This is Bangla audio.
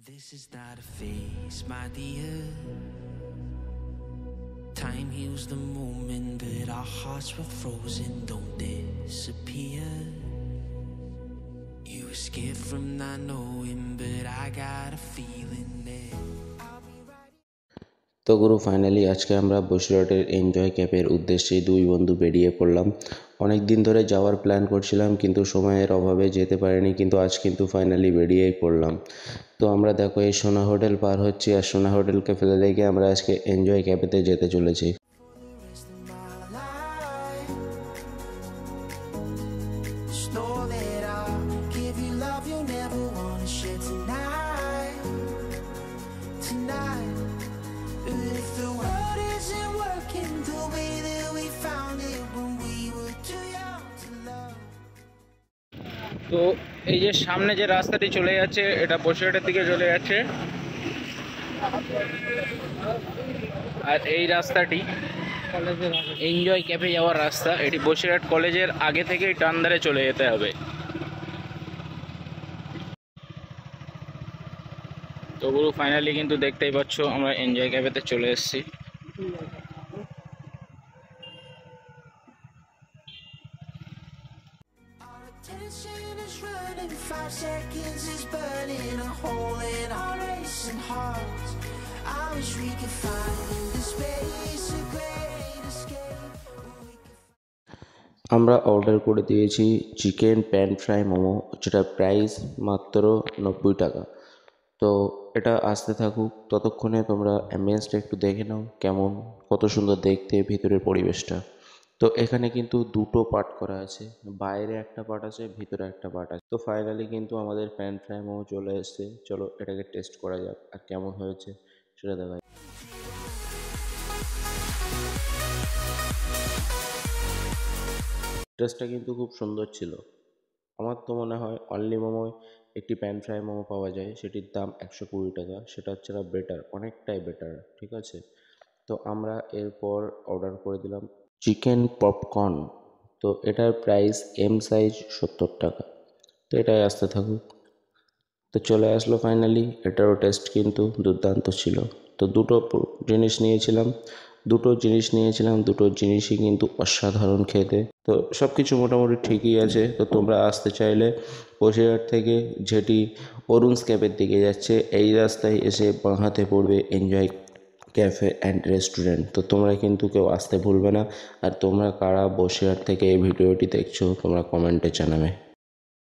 This is not a phase, my dear. Time heals the moment, but our hearts were frozen, don't disappear. You escaped from not knowing, but I got a feeling that I'll be right. তো গুরু ফাইনালি আজকে আমরা বসিরহাটের এনজয় ক্যাফের উদ্দেশ্যে দুই বন্ধু বেরিয়ে পড়লাম। অনেক দিন ধরে যাওয়ার প্ল্যান করছিলাম, কিন্তু সময়ের অভাবে যেতে পারিনি, কিন্তু আজ কিন্তু ফাইনালি বেরিয়েই পড়লাম। তো আমরা দেখো এই সোনা হোটেল পার হচ্ছি, আর সোনা হোটেলকে ফেলে রেখে আমরা আজকে এনজয় ক্যাফেতে যেতে চলেছি। তো এই যে সামনে যে রাস্তাটি চলে যাচ্ছে, এটা বসিরহাটের দিকে চলে যাচ্ছে, আর এই রাস্তাটি এনজয় ক্যাফে যাওয়ার রাস্তা। এটি বসিরহাট কলেজের আগে থেকেই টান ধরে চলে যেতে হবে। তো পুরো ফাইনালি কিন্তু দেখতেই পাচ্ছ আমরা এনজয় ক্যাফেতে চলে এসেছি। Tension is running, 5 seconds is burning a hole in our racing hearts. I wish we could find the space, a great escape. আমরা অর্ডার করে দিয়েছি চিকেন প্যান ফ্রাই মোমো, যেটা প্রাইস মাত্র 90 টাকা। তো এটা আসতে থাকুক, ততক্ষণে তোমরা অ্যাম্বিয়েন্সটা একটু দেখে নাও, কেমন কত সুন্দর দেখতে ভিতরের পরিবেশটা। তো এখানে কিন্তু দুটো পার্ট করা আছে, বাইরে একটা পার্ট আছে, ভিতরে একটা পার্ট আছে। তো ফাইনালি কিন্তু আমাদের প্যান ফ্রাই মোমো চলে এসছে। চলো এটাকে টেস্ট করা যাক, আর কেমন হয়েছে সেটা দেখা। টেস্টটা কিন্তু খুব সুন্দর ছিল। আমার তো মনে হয় অনলি মোমো একটি প্যান ফ্রাই মোমো পাওয়া যায়, সেটির দাম 120 টাকা। সেটা হচ্ছে না বেটার, অনেকটাই বেটার, ঠিক আছে। তো আমরা এরপর অর্ডার করে দিলাম চিকেন পপকর্ন। তো এটার প্রাইস এম সাইজ 70 টাকা। তো এটাই আসতে থাকুক। তো চলে আসলো ফাইনালি, এটারও টেস্ট কিন্তু দুর্দান্ত ছিল। তো দুটো জিনিস নিয়েছিলাম, দুটো জিনিসই কিন্তু অসাধারণ খেতে। তো সব কিছু মোটামুটি ঠিকই আছে। তো তোমরা আসতে চাইলে বসিরহাট থেকে যেটি অরুণস ক্যাফের দিকে যাচ্ছে, এই রাস্তায় এসে বাঁ হাতে পড়বে এনজয় ক্যাফে অ্যান্ড রেস্টুরেন্ট। তো তোমরা কিন্তু কেউ আসতে ভুলবে না। আর তোমরা কারা বসিরহাট থেকে এই ভিডিওটি দেখছো, তোমরা কমেন্টে জানাবে।